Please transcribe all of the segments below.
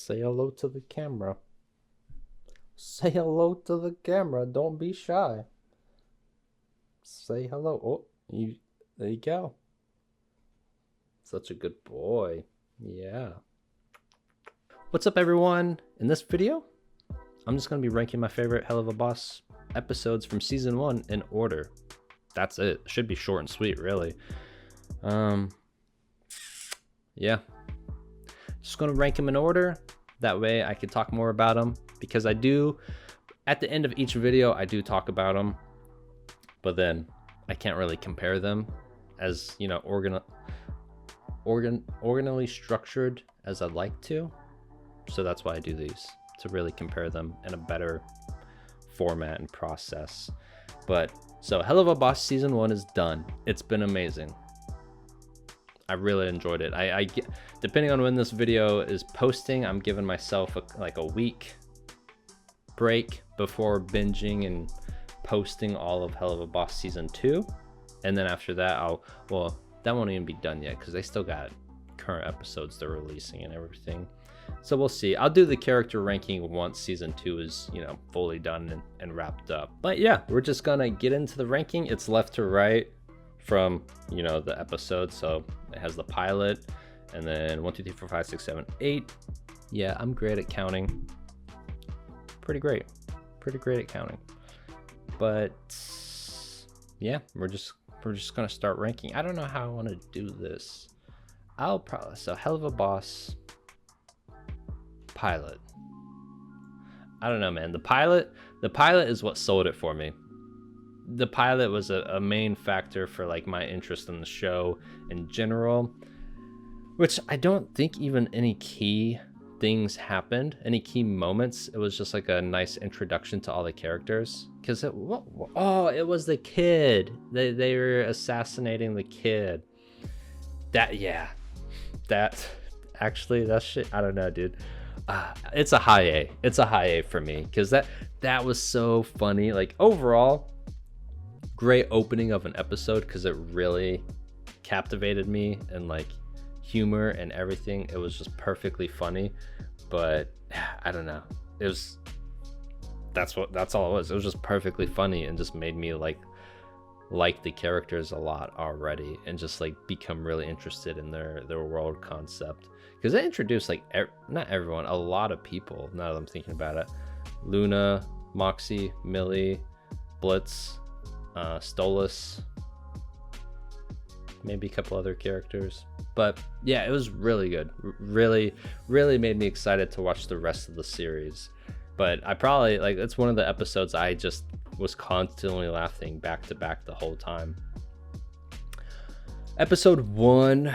Say hello to the camera. Say hello to the camera. Don't be shy. Say hello. Oh, there you go. Such a good boy. Yeah. What's up, everyone? In this video, I'm just going to be ranking my favorite Helluva Boss episodes from season 1 in order. That's it. Should be short and sweet, really. Yeah. Just going to rank them in order. That way I can talk more about them, because I do, at the end of each video, I do talk about them, but then I can't really compare them as, you know, organally structured as I'd like to. So that's why I do these, to really compare them in a better format and process. But so Helluva Boss season 1 is done. It's been amazing. I really enjoyed it. I depending on when this video is posting, I'm giving myself a week break before binging and posting all of Helluva Boss season 2, and then after that that won't even be done yet, because they still got current episodes they're releasing and everything. So we'll see. I'll do the character ranking once season 2 is, you know, fully done and wrapped up. But yeah, we're just gonna get into the ranking. It's left to right from, you know, the episode. So it has the pilot, and then 1 2 3 4 5 6 7 8. Yeah, I'm great at counting. Pretty great at counting. But yeah, we're just gonna start ranking. I don't know how I want to do this. So Helluva Boss pilot. I don't know, man. The pilot is what sold it for me. The pilot was a main factor for like my interest in the show in general, which I don't think even any key things happened, any key moments. It was just like a nice introduction to all the characters, because it was the kid. They were assassinating the kid. That shit, I don't know, dude. It's a high A. It's a high A for me, because that was so funny. Like, overall, great opening of an episode, because it really captivated me, and like humor and everything. It was just perfectly funny. But I don't know, that's all it was. It was just perfectly funny, and just made me like the characters a lot already, and just like become really interested in their world concept, because they introduced like not everyone, a lot of people, now that I'm thinking about it. Luna, Moxie, Millie, Blitz, Stolas, maybe a couple other characters. But yeah, it was really good. Really made me excited to watch the rest of the series. But I probably, like, it's one of the episodes I just was constantly laughing back to back the whole time. Episode 1,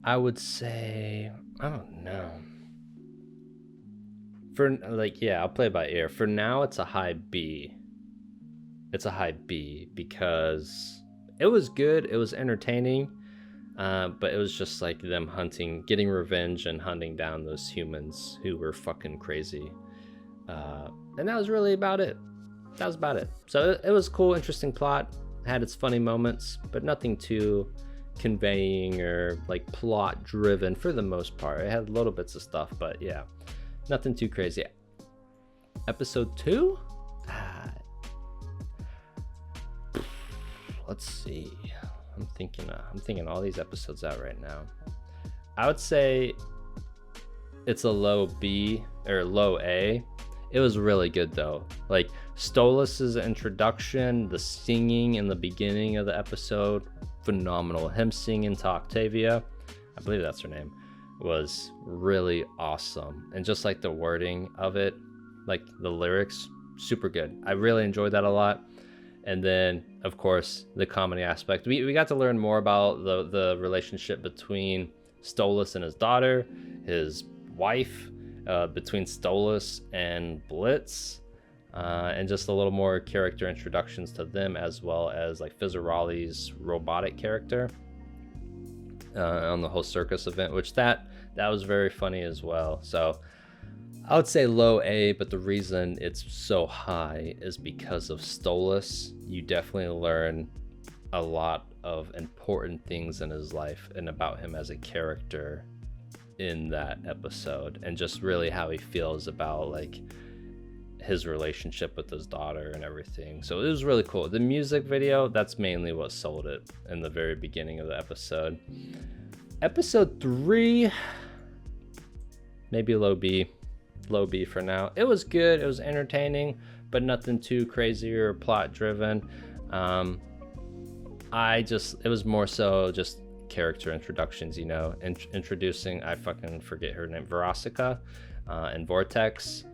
I would say, I don't know. I'll play it by ear. For now, it's a high B. It's a high B, because it was good. It was entertaining. But it was just like them getting revenge and hunting down those humans who were fucking crazy. And that was really about it. That was about it. So it was cool, interesting plot. Had its funny moments, but nothing too conveying or like plot driven for the most part. It had little bits of stuff, but yeah, nothing too crazy. Episode 2? Let's see. I'm thinking all these episodes out right now. I would say it's a low B or low A. It was really good though. Like, Stolas's introduction, the singing in the beginning of the episode, phenomenal. Him singing to Octavia, I believe that's her name, was really awesome. And just like the wording of it, like the lyrics, super good. I really enjoyed that a lot. And then, of course, the comedy aspect. We got to learn more about the relationship between Stolas and his daughter, his wife, between Stolas and Blitz, and just a little more character introductions to them, as well as like Fizzaroli's robotic character on the whole circus event, which that was very funny as well. So I would say low A, but the reason it's so high is because of Stolas. You definitely learn a lot of important things in his life and about him as a character in that episode, and just really how he feels about like his relationship with his daughter and everything. So it was really cool. The music video, that's mainly what sold it in the very beginning of the episode. Episode 3, maybe low B for now. It was good, it was entertaining, but nothing too crazy or plot driven. It was more so just character introductions, you know, introducing, I fucking forget her name, Veronica, and Vortex,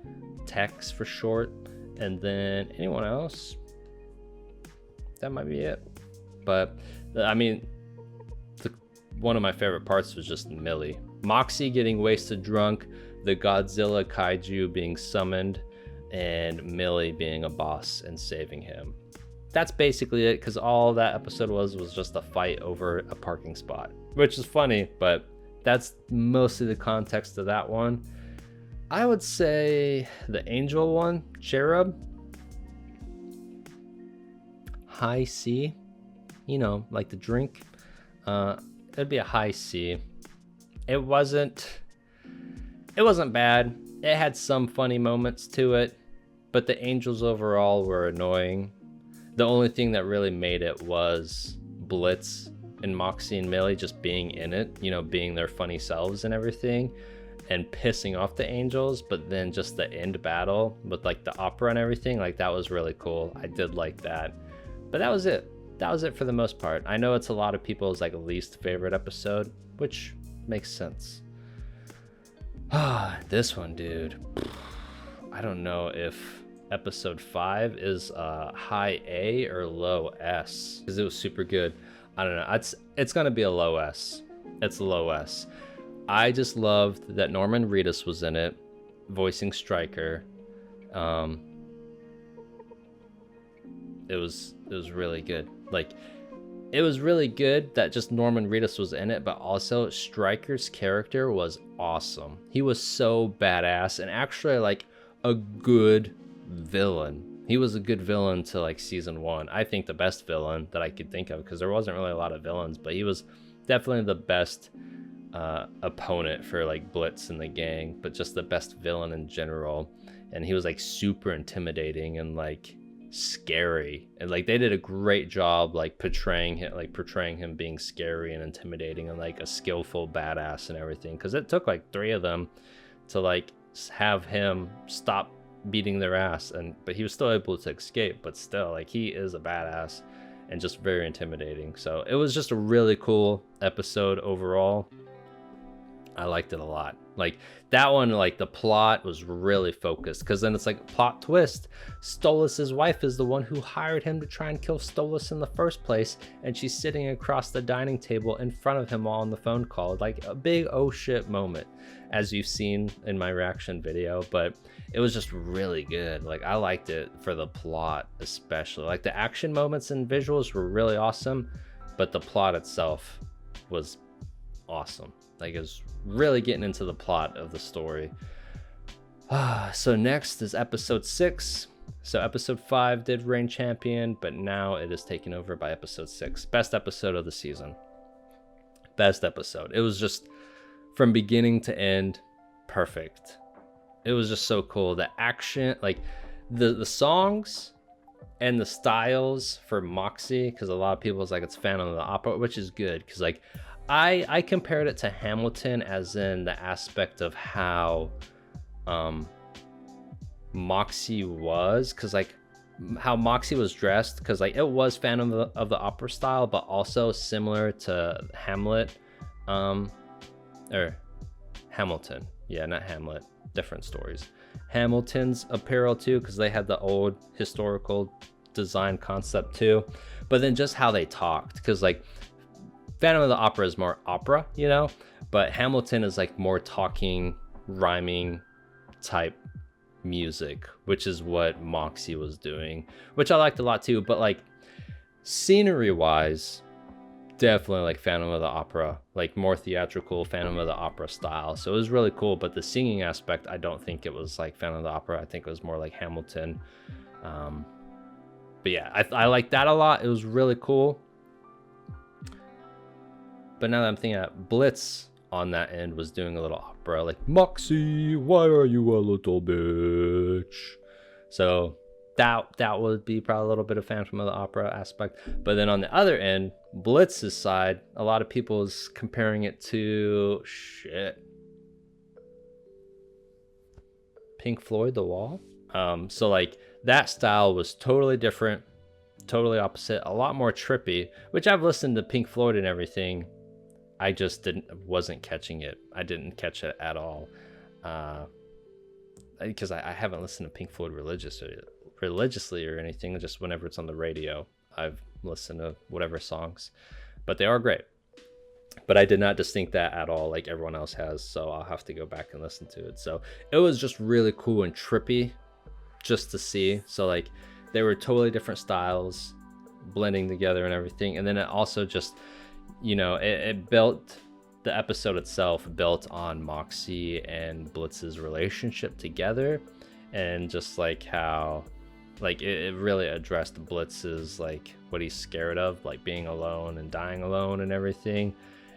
Tex for short, and then anyone else, that might be it. But I mean, one of my favorite parts was just Millie, Moxie getting wasted drunk, the Godzilla kaiju being summoned, and Millie being a boss and saving him. That's basically it, because all that episode was just a fight over a parking spot, which is funny, but that's mostly the context of that one. I would say the angel one, Cherub, high C, you know, like the drink. It'd be a high C. It wasn't bad. It had some funny moments to it, but the angels overall were annoying. The only thing that really made it was Blitz and Moxie and Millie just being in it, you know, being their funny selves and everything, and pissing off the angels. But then just the end battle with like the opera and everything, like that was really cool. I did like that. But that was it. That was it for the most part. I know it's a lot of people's like least favorite episode, which makes sense. This one, dude. I don't know if episode 5 is high A or low S, because it was super good. I don't know. It's gonna be a low S. It's a low S. I just loved that Norman Reedus was in it, voicing Stryker. It was really good. Like, it was really good that just Norman Reedus was in it, but also Stryker's character was awesome. He was so badass, and actually like a good villain. He was a good villain to like season 1. I think the best villain that I could think of, because there wasn't really a lot of villains, but he was definitely the best opponent for like Blitz and the gang, but just the best villain in general. And he was like super intimidating and like scary, and like they did a great job like portraying him being scary and intimidating and like a skillful badass and everything, because it took like 3 of them to like have him stop beating their ass, but he was still able to escape. But still, like, he is a badass and just very intimidating. So it was just a really cool episode overall. I liked it a lot. Like that one, like the plot was really focused, because then it's like plot twist. Stolas's wife is the one who hired him to try and kill Stolas in the first place, and she's sitting across the dining table in front of him while on the phone call. Like a big oh shit moment, as you've seen in my reaction video. But it was just really good. Like I liked it for the plot, especially. Like the action moments and visuals were really awesome, but the plot itself was awesome. Like it was really getting into the plot of the story. So next is episode 6. So episode 5 did reign champion, but now it is taken over by episode 6. Best episode of the season. Best episode. It was just from beginning to end, perfect. It was just so cool. The action, like the songs and the styles for Moxie, because a lot of people was like, it's Phantom of the Opera, which is good, because like I compared it to Hamilton, as in the aspect of how Moxie was, because like how Moxie was dressed, because like it was Phantom of the Opera style, but also similar to Hamlet, or Hamilton. Yeah, not Hamlet, different stories. Hamilton's apparel too, because they had the old historical design concept too. But then just how they talked, because like Phantom of the Opera is more opera, you know, but Hamilton is like more talking, rhyming type music, which is what Moxie was doing, which I liked a lot too. But like scenery wise, definitely like Phantom of the Opera, like more theatrical Phantom of the Opera style. So it was really cool. But the singing aspect, I don't think it was like Phantom of the Opera. I think it was more like Hamilton. But yeah, I like that a lot. It was really cool. But now that I'm thinking about Blitz on that end was doing a little opera, like, Moxie, why are you a little bitch? So that would be probably a little bit of Phantom of the Opera aspect. But then on the other end, Blitz's side, a lot of people is comparing it to Pink Floyd, The Wall. So like that style was totally different, totally opposite, a lot more trippy, which I've listened to Pink Floyd and everything. I just wasn't catching it. I didn't catch it at all. Because I haven't listened to Pink Floyd religiously or anything. Just whenever it's on the radio, I've listened to whatever songs, but they are great. But I did not distinct that at all like everyone else has, so I'll have to go back and listen to it. So it was just really cool and trippy just to see. So like they were totally different styles blending together and everything. And then it also just, you know, it built, the episode itself built on Moxie and Blitz's relationship together, and just like how like it really addressed Blitz's like what he's scared of, like being alone and dying alone and everything.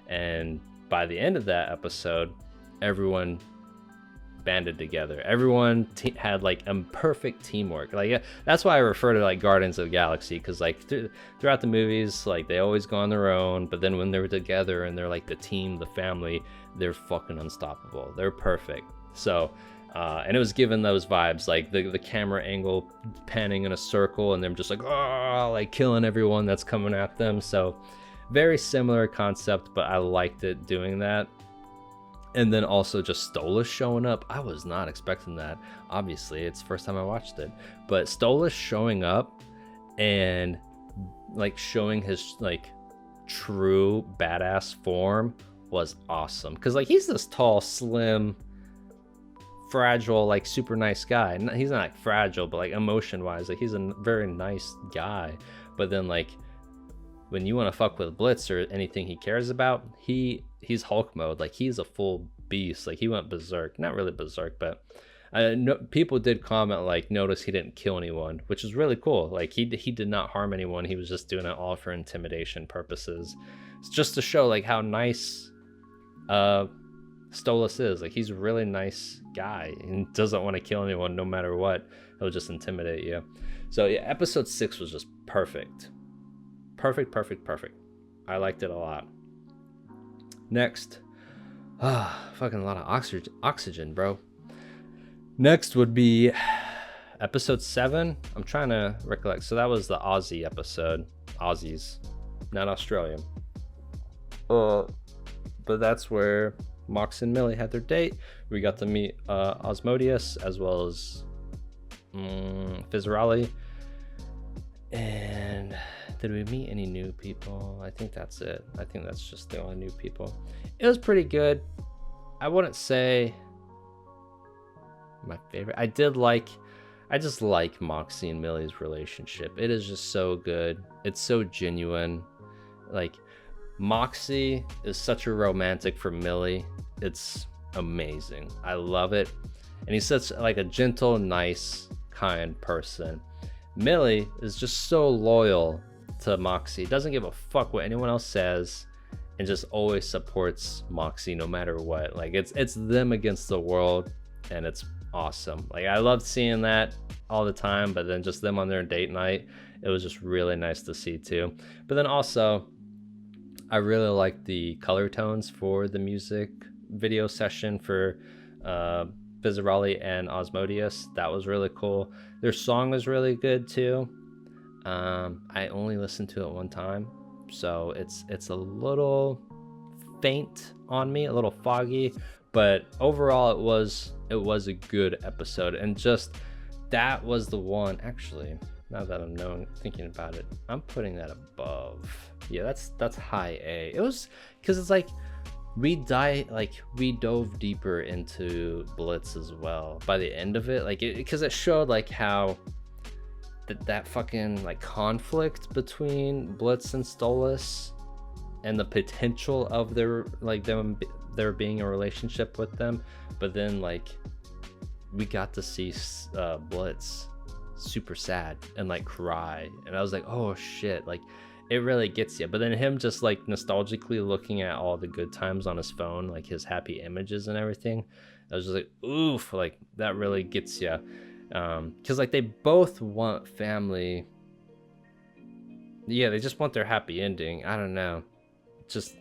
And by the end of that episode, everyone banded together. Everyone had like a perfect teamwork. Like that's why I refer to like Guardians of the Galaxy, because like throughout the movies, like they always go on their own, but then when they're together and they're like the team, the family, they're fucking unstoppable. They're perfect. So and it was given those vibes, like the camera angle panning in a circle and them just like, oh, like killing everyone that's coming at them. So very similar concept, but I liked it doing that. And then also just Stolas showing up. I was not expecting that. Obviously, it's the first time I watched it. But Stolas showing up and like showing his like true badass form was awesome. Because like he's this tall, slim, fragile, like super nice guy. He's not like fragile, but like emotion wise, like he's a very nice guy. But then like when you want to fuck with Blitz or anything he cares about, he's Hulk mode. Like he's a full beast. Like he went berserk. Not really berserk, but people did comment like notice he didn't kill anyone, which is really cool. Like he did not harm anyone. He was just doing it all for intimidation purposes. It's just to show like how nice Stolas is. Like he's a really nice guy and doesn't want to kill anyone no matter what. He'll just intimidate you. So yeah, episode 6 was just perfect. Perfect. I liked it a lot. Next, fucking a lot of oxygen, bro. Next would be episode 7. I'm trying to recollect. So that was the Aussie episode. Aussies, not Australian. But that's where Mox and Millie had their date. We got to meet Osmodius as well as Fizzarali. And did we meet any new people? I think that's it. I think that's just the only new people. It was pretty good. I wouldn't say my favorite. I just like Moxie and Millie's relationship. It is just so good. It's so genuine. Like Moxie is such a romantic for Millie. It's amazing. I love it. And he's such like a gentle, nice, kind person. Millie is just so loyal to Moxie, doesn't give a fuck what anyone else says, and just always supports Moxie no matter what. Like it's them against the world, and it's awesome. Like I loved seeing that all the time, but then just them on their date night, it was just really nice to see too. But then also I really liked the color tones for the music video session for Fizzarali and Osmodius. That was really cool. Their song was really good too. I only listened to it one time, so it's a little faint on me, a little foggy, but overall it was a good episode. And just that was the one, actually, now that I'm thinking about it, I'm putting that above. Yeah, that's high A. It was because it's like we dove deeper into Blitz as well by the end of it, like because it showed like how that fucking like conflict between Blitz and Stolas and the potential of there being a relationship with them. But then like we got to see Blitz super sad and like cry, and I was like, oh shit, like it really gets you. But then him just like nostalgically looking at all the good times on his phone, like his happy images and everything, I was just like, oof, like that really gets you. Because like they both want family. Yeah, they just want their happy ending. I don't know. Just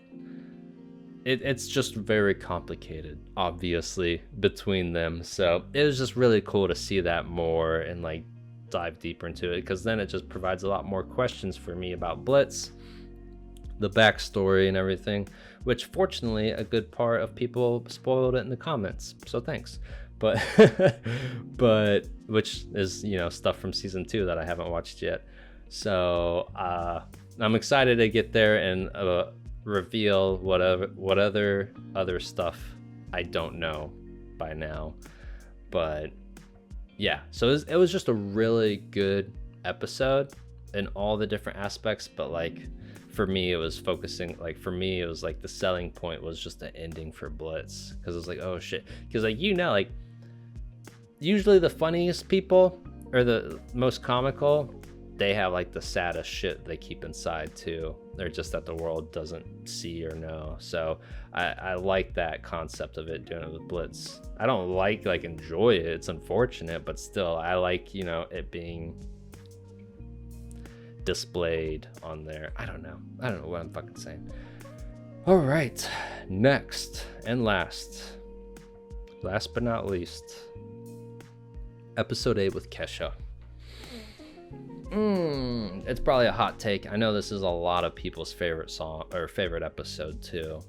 it's just very complicated, obviously, between them. So it was just really cool to see that more and like dive deeper into it, because then it just provides a lot more questions for me about Blitz, the backstory and everything, which fortunately a good part of people spoiled it in the comments, so thanks. But but which is, you know, stuff from season 2 that I haven't watched yet. So I'm excited to get there and reveal what other stuff I don't know by now. But yeah, so it was just a really good episode in all the different aspects. But like for me, it was focusing, like for me it was like the selling point was just the ending for Blitz, because it was like, oh shit, because like, you know, like usually the funniest people or the most comical, they have like the saddest shit they keep inside too. They're just that the world doesn't see or know. So I like that concept of it, doing it with Blitz. I don't like enjoy it. It's unfortunate, but still I like, you know, it being displayed on there. I don't know what I'm fucking saying. All right, next and last but not least, episode 8 with Kesha. It's probably a hot take. I know this is a lot of people's favorite song or favorite episode too.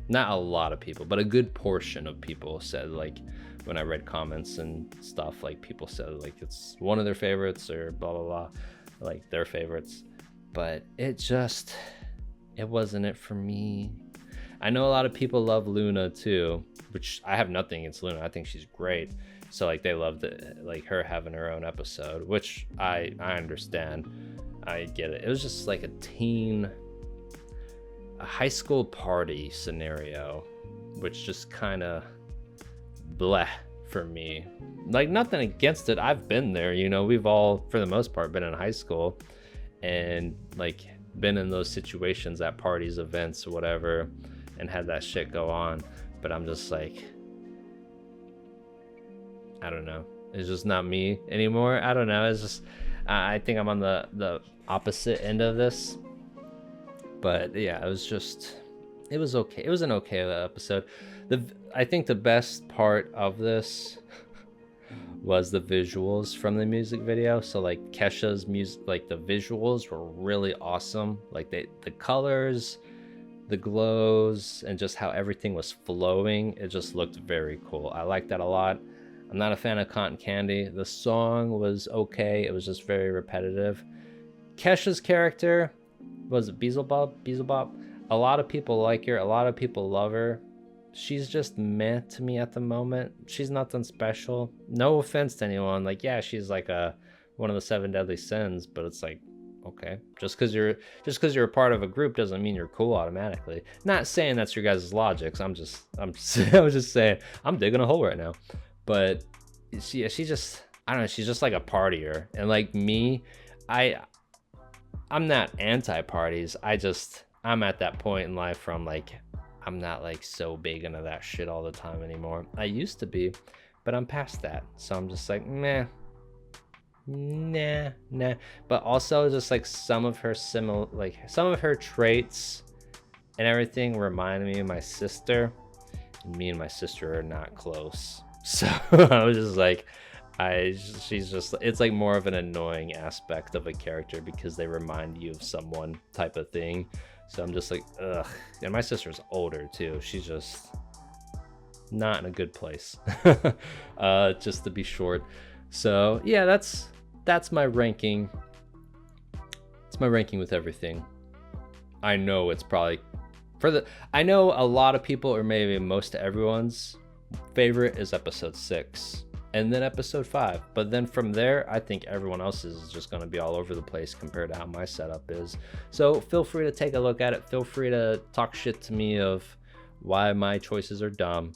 Not a lot of people, but a good portion of people said, like when I read comments and stuff, like people said like it's one of their favorites or blah blah blah, like their favorites. But it wasn't it for me. I know a lot of people love Luna too, which I have nothing against Luna. I think she's great. So like they loved it, like her having her own episode, which I understand. I get it. It was just like a high school party scenario, which just kind of bleh for me. Like nothing against it. I've been there, you know, we've all for the most part been in high school and like been in those situations at parties, events, whatever, and had that shit go on. But I'm just like, I don't know. It's just not me anymore. I don't know. It's just, I think I'm on the opposite end of this. But yeah, it was okay. It was an okay episode. I think the best part of this was the visuals from the music video. So like Kesha's music, like the visuals were really awesome. Like the colors, the glows, and just how everything was flowing. It just looked very cool. I like that a lot. I'm not a fan of Cotton Candy. The song was okay. It was just very repetitive. Kesha's character, was it Beelzebub? A lot of people like her. A lot of people love her. She's just meh to me at the moment. She's nothing special. No offense to anyone. Like, yeah, she's like one of the 7 deadly sins, but it's like, okay, just because you're a part of a group doesn't mean you're cool automatically. Not saying that's your guys' logics. I'm just saying I'm digging a hole right now. But she just, I don't know, she's just like a partier. And like me, I'm not anti-parties. I'm at that point in life where I'm like, I'm not like so big into that shit all the time anymore. I used to be, but I'm past that. So I'm just like, nah. But also just like some of her traits and everything remind me of my sister. And me and my sister are not close. So I was just like, it's like more of an annoying aspect of a character because they remind you of someone type of thing. So I'm just like, ugh. And my sister's older too. She's just not in a good place. Just to be short. So yeah, that's my ranking. It's my ranking with everything. I know it's probably I know a lot of people, or maybe most everyone's favorite is episode 6 and then episode 5, but then from there I think everyone else's is just going to be all over the place compared to how my setup is. So feel free to take a look at it. Feel free to talk shit to me of why my choices are dumb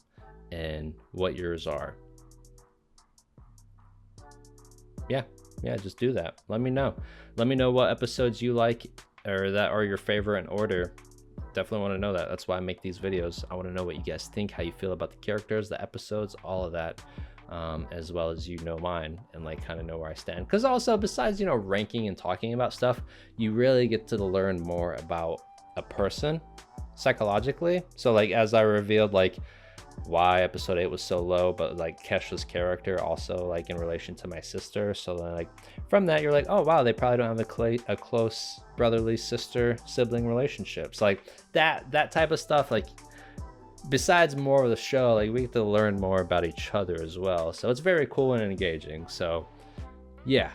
and what yours are. Yeah, yeah, just do that. Let me know. Let me know what episodes you like or that are your favorite in order. Definitely want to know that. That's why I make these videos. I want to know what you guys think, how you feel about the characters, the episodes, all of that, as well as mine, and like kind of know where I stand. Because also, besides ranking and talking about stuff, you really get to learn more about a person psychologically. So like, as I revealed, like why episode 8 was so low, but like Kesha's character also like in relation to my sister. So then like from that, you're like, oh wow, they probably don't have a close brotherly sister sibling relationships, like that type of stuff. Like besides more of the show, like we get to learn more about each other as well. So it's very cool and engaging. So yeah,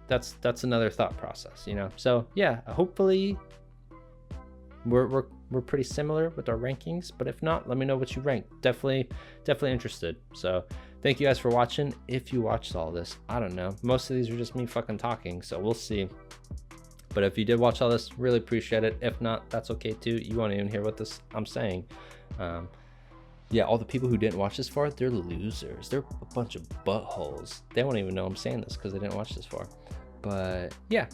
that's another thought process, So yeah, hopefully we're pretty similar with our rankings, but if not, let me know what you rank. Definitely interested. So thank you guys for watching. If you watched all this, I don't know, most of these are just me fucking talking, so we'll see. But if you did watch all this, really appreciate it. If not, that's okay too. You won't even hear what I'm saying. Yeah, all the people who didn't watch this far, they're losers. They're a bunch of buttholes. They won't even know I'm saying this because they didn't watch this far. But yeah,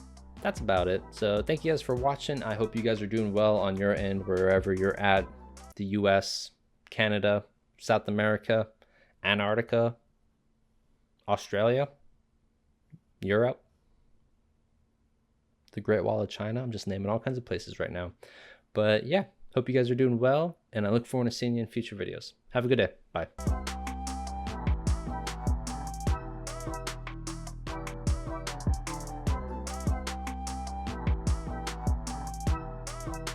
that's about it. So thank you guys for watching. I hope you guys are doing well on your end, wherever you're at. The US, Canada, South America, Antarctica, Australia, Europe, the Great Wall of China. I'm just naming all kinds of places right now. But yeah, hope you guys are doing well, and I look forward to seeing you in future videos. Have a good day. Bye.